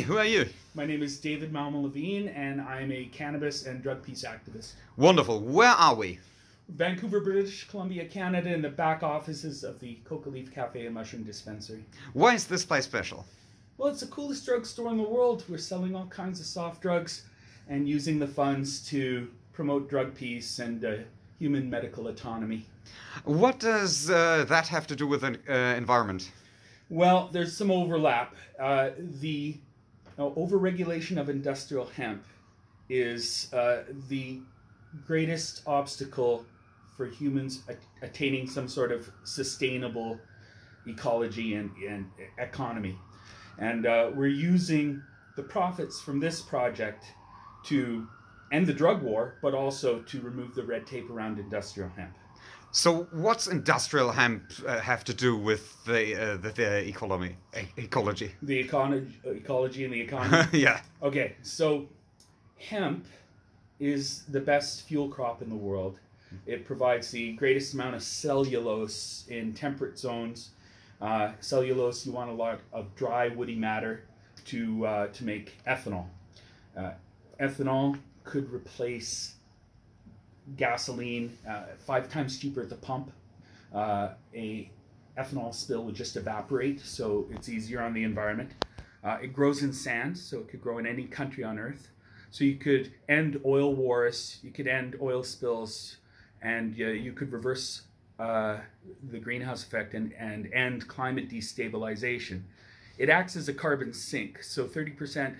Hi, who are you? My name is David Malmo-Levine, and I'm a cannabis and drug peace activist. Wonderful. Where are we? Vancouver, British Columbia, Canada, in the back offices of the Coca Leaf Cafe and Mushroom Dispensary. Why is this place special? Well, it's the coolest drugstore in the world. We're selling all kinds of soft drugs and using the funds to promote drug peace and human medical autonomy. What does that have to do with the environment? Well, there's some overlap. The overregulation of industrial hemp is the greatest obstacle for humans attaining some sort of sustainable ecology and economy. And we're using the profits from this project to end the drug war, but also to remove the red tape around industrial hemp. So what's industrial hemp have to do with the ecology? The ecology and the economy? Yeah. Okay, so hemp is the best fuel crop in the world. It provides the greatest amount of cellulose in temperate zones. Cellulose, you want a lot of dry, woody matter to make ethanol. Ethanol could replace gasoline 5 times cheaper at the pump. A ethanol spill would just evaporate, so it's easier on the environment. It grows in sand, so it could grow in any country on Earth. So you could end oil wars, you could end oil spills, and you could reverse the greenhouse effect and end climate destabilization. It acts as a carbon sink, so 30%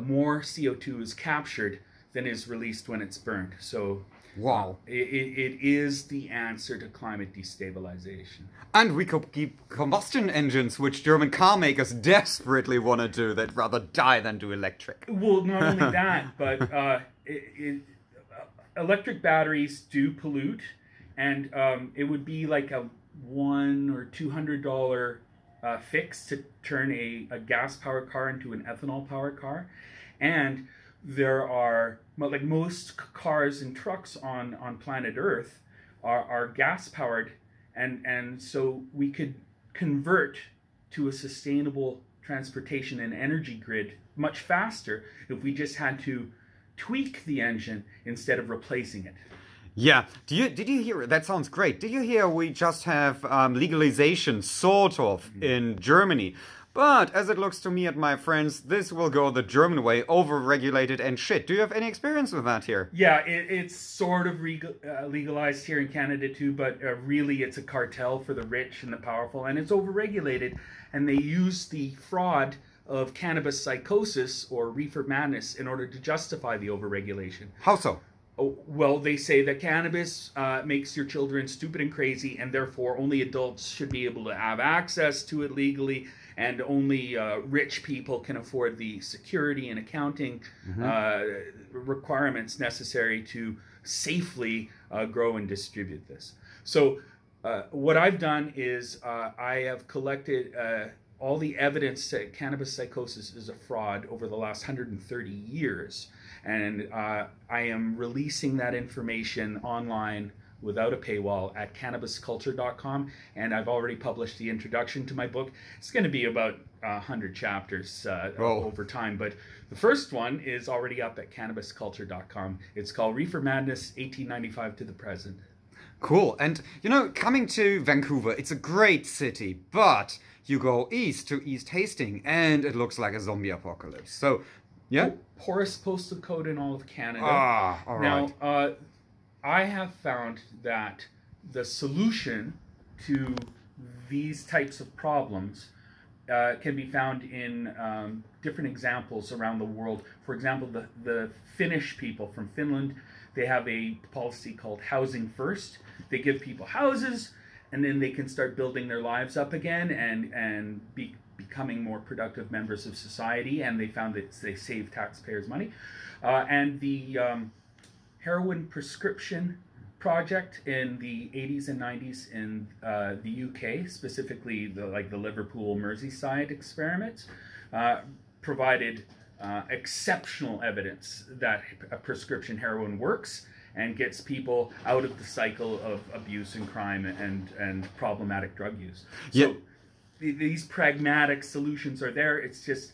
more CO2 is captured than is released when it's burned. So wow, it is the answer to climate destabilization. And we could keep combustion engines, which German car makers desperately want to do. They'd rather die than do electric. Well, not only that, but electric batteries do pollute, and it would be like a $100 or $200 fix to turn a gas-powered car into an ethanol-powered car. And there are, like most cars and trucks on planet Earth are gas-powered, and so we could convert to a sustainable transportation and energy grid much faster if we just had to tweak the engine instead of replacing it. Yeah. Did you hear? That sounds great. Did you hear we just have legalization, sort of, in Germany? But as it looks to me and my friends, this will go the German way, over-regulated and shit. Do you have any experience with that here? Yeah, it's sort of legalized here in Canada too, but really it's a cartel for the rich and the powerful, and it's over-regulated, and they use the fraud of cannabis psychosis or reefer madness in order to justify the over-regulation. How so? Oh, well, they say that cannabis makes your children stupid and crazy, and therefore only adults should be able to have access to it legally, and only rich people can afford the security and accounting requirements necessary to safely grow and distribute this. So what I've done is I have collected all the evidence that cannabis psychosis is a fraud over the last 130 years. And I am releasing that information online without a paywall at cannabisculture.com. And I've already published the introduction to my book. It's going to be about 100 chapters over time. But the first one is already up at cannabisculture.com. It's called Reefer Madness, 1895 to the Present. Cool. And, you know, coming to Vancouver, it's a great city, but you go east to East Hastings, and it looks like a zombie apocalypse. So, yeah? Poorest postal code in all of Canada. Ah, all right. Now, I have found that the solution to these types of problems can be found in different examples around the world. For example, the Finnish people from Finland, they have a policy called Housing First. They give people houses, and then they can start building their lives up again and becoming more productive members of society, and they found that they save taxpayers money. And the heroin prescription project in the 80s and 90s in the UK, specifically the Liverpool Merseyside experiments, provided exceptional evidence that prescription heroin works and gets people out of the cycle of abuse and crime and problematic drug use. So these pragmatic solutions are there. It's just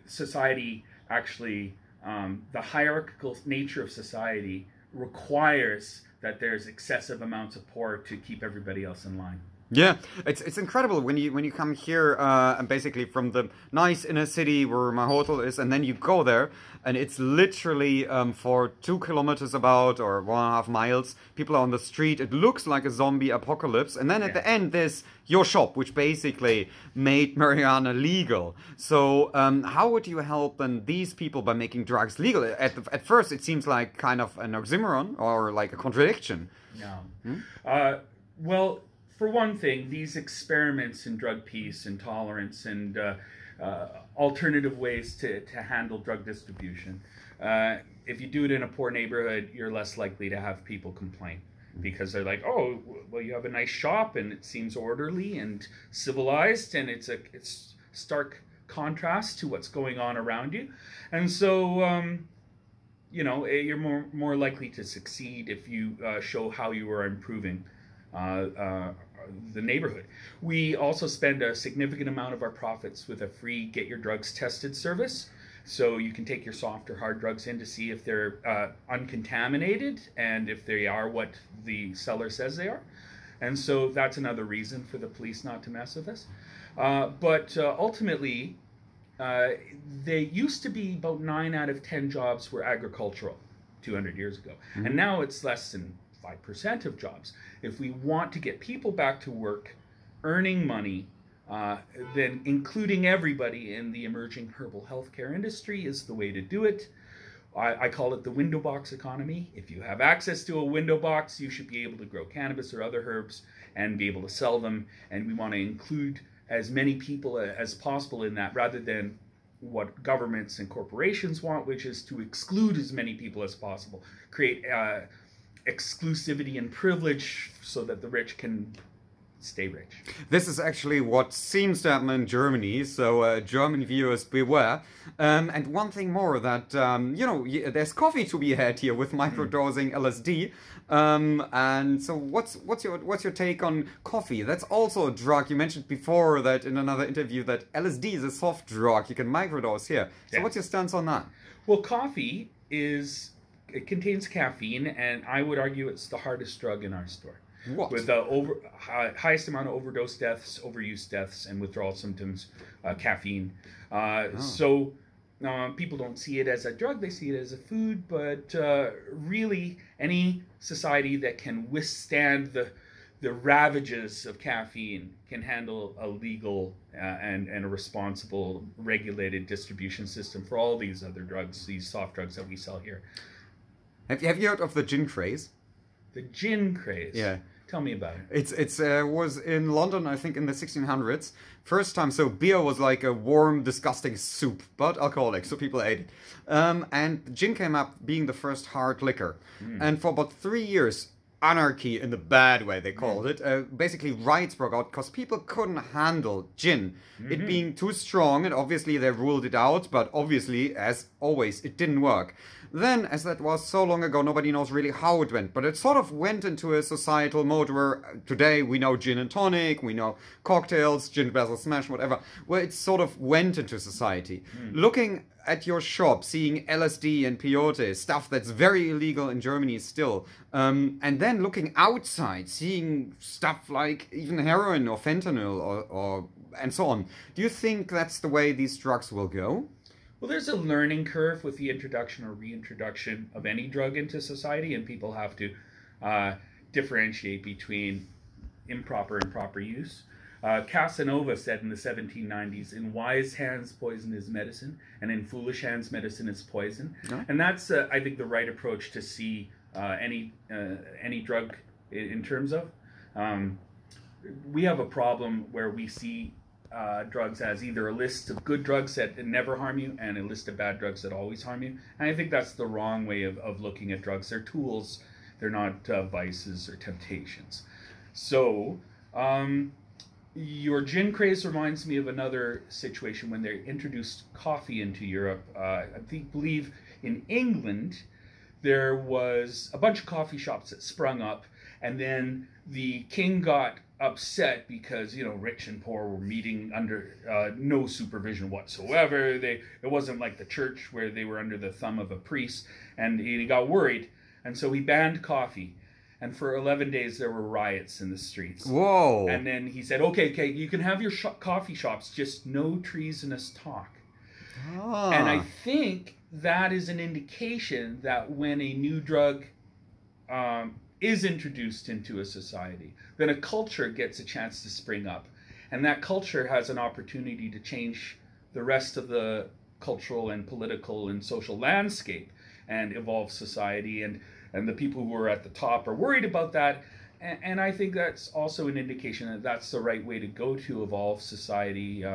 society actually, the hierarchical nature of society requires that there's excessive amounts of poor to keep everybody else in line. Yeah, it's incredible when you come here and basically from the nice inner city where my hotel is, and then you go there, and it's literally for 2 kilometers about or 1.5 miles, people are on the street. It looks like a zombie apocalypse, and then at the end there's your shop, which basically made marijuana legal. So how would you help then these people by making drugs legal? At first it seems like kind of an oxymoron or like a contradiction. Yeah. Well. For one thing, these experiments in drug peace and tolerance and alternative ways to handle drug distribution, if you do it in a poor neighborhood, you're less likely to have people complain because they're like, oh, well, you have a nice shop and it seems orderly and civilized and it's stark contrast to what's going on around you. And so, you know, you're more likely to succeed if you show how you are improving the neighborhood. We also spend a significant amount of our profits with a free Get Your Drugs Tested service. So you can take your soft or hard drugs in to see if they're uncontaminated and if they are what the seller says they are. And so that's another reason for the police not to mess with us. But ultimately, they used to be about 9 out of 10 jobs were agricultural 200 years ago. Mm-hmm. And now it's less than 5% of jobs. If we want to get people back to work, earning money, then including everybody in the emerging herbal healthcare industry is the way to do it. I call it the window box economy. If you have access to a window box, you should be able to grow cannabis or other herbs and be able to sell them. And we want to include as many people as possible in that rather than what governments and corporations want, which is to exclude as many people as possible, create exclusivity and privilege so that the rich can stay rich. This is actually what seems to happen in Germany, so German viewers beware. And one thing more that, you know, there's coffee to be had here with microdosing LSD. And so what's your take on coffee? That's also a drug. You mentioned before that in another interview that LSD is a soft drug. You can microdose here. So what's your stance on that? Well, coffee it contains caffeine, and I would argue it's the hardest drug in our store. What? With the highest amount of overdose deaths, overuse deaths, and withdrawal symptoms, caffeine. So people don't see it as a drug, they see it as a food, but really any society that can withstand the ravages of caffeine can handle a legal and a responsible regulated distribution system for all these other drugs, these soft drugs that we sell here. Have you heard of the gin craze? The gin craze? Yeah. Tell me about it. It was in London, I think, in the 1600s. First time, so beer was like a warm, disgusting soup, but alcoholic, so people ate it. And gin came up being the first hard liquor. And for about 3 years, anarchy in the bad way, they called it. Basically, riots broke out because people couldn't handle gin. It being too strong, and obviously they ruled it out, but obviously, as always, it didn't work. Then, as that was so long ago, nobody knows really how it went, but it sort of went into a societal mode where today we know gin and tonic, we know cocktails, gin basil smash, whatever, where it sort of went into society. Looking at your shop, seeing LSD and peyote, stuff that's very illegal in Germany still, and then looking outside, seeing stuff like even heroin or fentanyl or and so on. Do you think that's the way these drugs will go? Well, there's a learning curve with the introduction or reintroduction of any drug into society, and people have to differentiate between improper and proper use. Casanova said in the 1790s, in wise hands poison is medicine, and in foolish hands medicine is poison. And that's, I think, the right approach to see any drug in terms of. We have a problem where we see drugs as either a list of good drugs that never harm you and a list of bad drugs that always harm you. And I think that's the wrong way of looking at drugs. They're tools, they're not vices or temptations. So, your gin craze reminds me of another situation when they introduced coffee into Europe. I believe in England, there was a bunch of coffee shops that sprung up, And then the king got upset because, you know, rich and poor were meeting under no supervision whatsoever. It wasn't like the church where they were under the thumb of a priest, and he got worried, and so he banned coffee. And for 11 days there were riots in the streets. Whoa! And then he said, okay, you can have your coffee shops, just no treasonous talk. Ah. And I think that is an indication that when a new drug is introduced into a society, then a culture gets a chance to spring up. And that culture has an opportunity to change the rest of the cultural and political and social landscape and evolve society. And the people who are at the top are worried about that. And I think that's also an indication that that's the right way to go to evolve society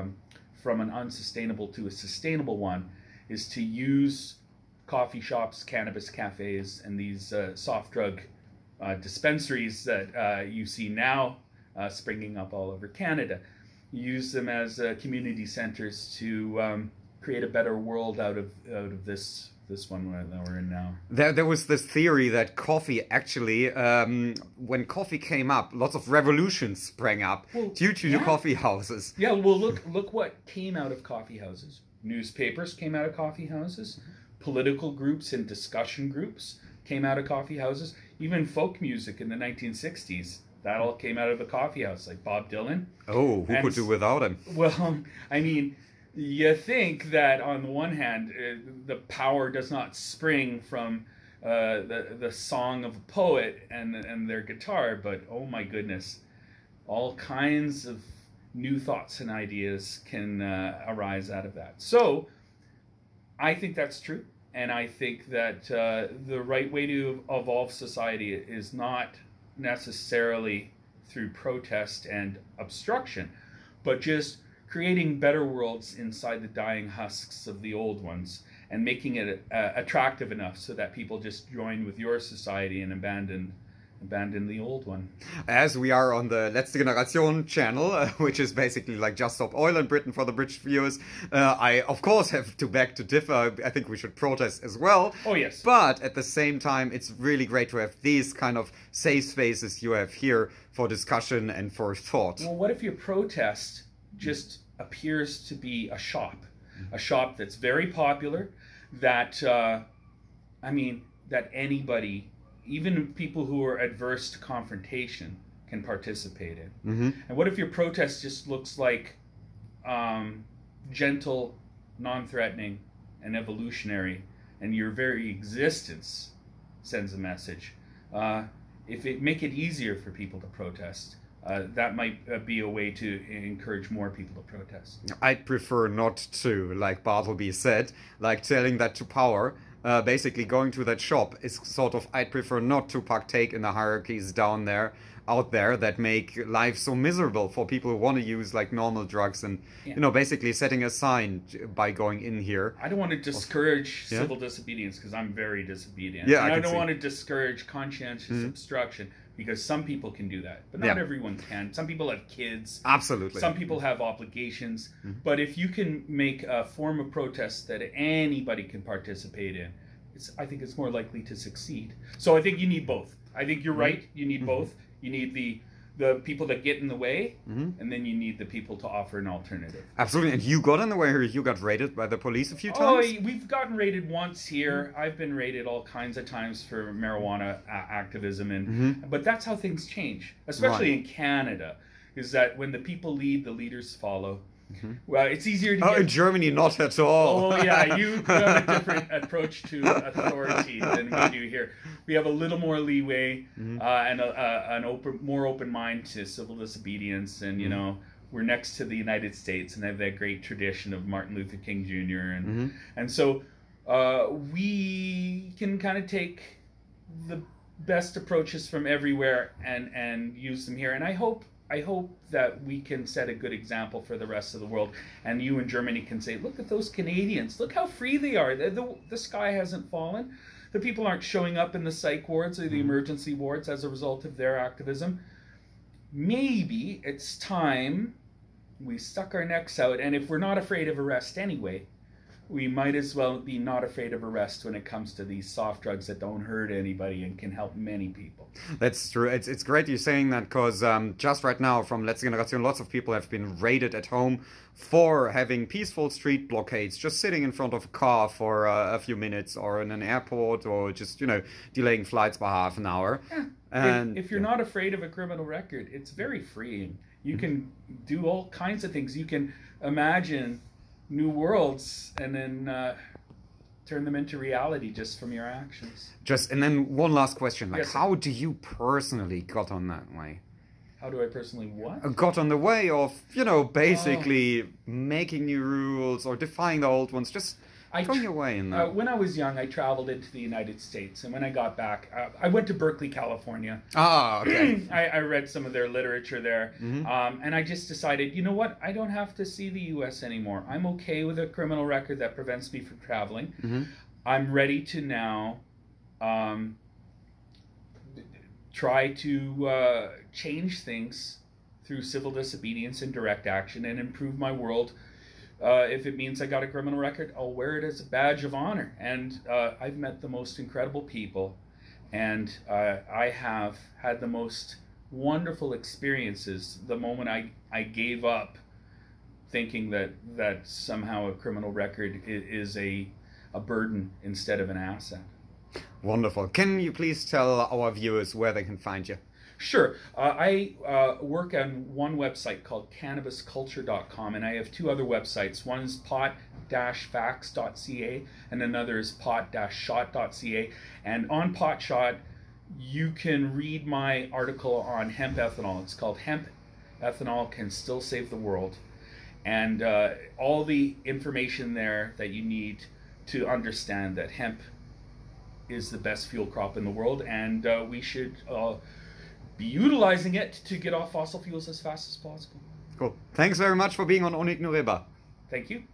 from an unsustainable to a sustainable one, is to use coffee shops, cannabis cafes, and these soft drug dispensaries that you see now springing up all over Canada. Use them as community centers to create a better world out of this one that we're in now. There was this theory that coffee actually, when coffee came up, lots of revolutions sprang up due to the coffee houses. Yeah, well, look what came out of coffee houses. Newspapers came out of coffee houses. Political groups and discussion groups came out of coffee houses. Even folk music in the 1960s, that all came out of a coffee house, like Bob Dylan. Oh, who could do without him? Well, I mean, you think that on the one hand, the power does not spring from the song of a poet and their guitar, but oh my goodness, all kinds of new thoughts and ideas can arise out of that. So I think that's true, and I think that the right way to evolve society is not necessarily through protest and obstruction, but just creating better worlds inside the dying husks of the old ones and making it attractive enough so that people just join with your society and abandon the old one. As we are on the Letzte Generation channel, which is basically like Just Stop Oil in Britain for the British viewers, I of course have to beg to differ. I think we should protest as well. Oh yes. But at the same time, it's really great to have these kind of safe spaces you have here for discussion and for thought. Well, what if your protest just appears to be a shop that's very popular, that that anybody, even people who are adverse to confrontation, can participate in? Mm-hmm. And what if your protest just looks like gentle, non-threatening, and evolutionary, and your very existence sends a message? If it make it easier for people to protest, that might be a way to encourage more people to protest. I'd prefer not to, like Bartleby said, like telling that to power. Basically going to that shop is sort of, I'd prefer not to partake in the hierarchies out there that make life so miserable for people who want to use like normal drugs, and you know, basically setting a sign by going in here. I don't want to discourage civil disobedience, because I'm very disobedient. Yeah, and I don't want to discourage conscientious obstruction, because some people can do that, but not everyone can. Some people have kids. Absolutely. Some people have obligations. But if you can make a form of protest that anybody can participate in, I think it's more likely to succeed. So I think you need both. I think you're right. You need both. You need the people that get in the way, and then you need the people to offer an alternative. Absolutely. And you got in the way here. You got raided by the police a few times? Oh, we've gotten raided once here. I've been raided all kinds of times for marijuana activism, but that's how things change, especially in Canada, is that when the people lead, the leaders follow. Well, it's easier to get... in Germany, not at all. Oh, yeah, you have a different approach to authority than we do here. We have a little more leeway and an more open mind to civil disobedience, and, you know, we're next to the United States and have that great tradition of Martin Luther King Jr. And so we can kind of take the best approaches from everywhere and use them here. And I hope that we can set a good example for the rest of the world, and you in Germany can say, look at those Canadians, look how free they are. The sky hasn't fallen. The people aren't showing up in the psych wards or the emergency wards as a result of their activism. Maybe it's time we stuck our necks out, and if we're not afraid of arrest anyway, we might as well be not afraid of arrest when it comes to these soft drugs that don't hurt anybody and can help many people. That's true. It's great you're saying that, because just right now from Letzte Generation, lots of people have been raided at home for having peaceful street blockades, just sitting in front of a car for a few minutes, or in an airport, or just, delaying flights by half an hour. Yeah. And if you're not afraid of a criminal record, it's very freeing. You can do all kinds of things. You can imagine new worlds and then turn them into reality just from your actions. And then one last question, Yes. how do you personally got on that way? How do I personally what? Got on the way of, basically making new rules or defying the old ones, just going your way in that. When I was young, I traveled into the United States, and when I got back, I went to Berkeley, California. Ah, okay. I read some of their literature there, and I just decided, you know what? I don't have to see the U.S. anymore. I'm okay with a criminal record that prevents me from traveling. I'm ready to now try to change things through civil disobedience and direct action and improve my world. If it means I got a criminal record, I'll wear it as a badge of honor. And I've met the most incredible people, and I have had the most wonderful experiences the moment I gave up thinking that somehow a criminal record is a burden instead of an asset. Wonderful. Can you please tell our viewers where they can find you? Sure. I work on one website called cannabisculture.com, and I have two other websites. One is pot-facts.ca, and another is pot-shot.ca. And on PotShot, you can read my article on hemp ethanol. It's called Hemp Ethanol Can Still Save the World. And all the information there that you need to understand that hemp is the best fuel crop in the world, and we should be utilizing it to get off fossil fuels as fast as possible. Cool. Thanks very much for being on Unignorierbar. Thank you.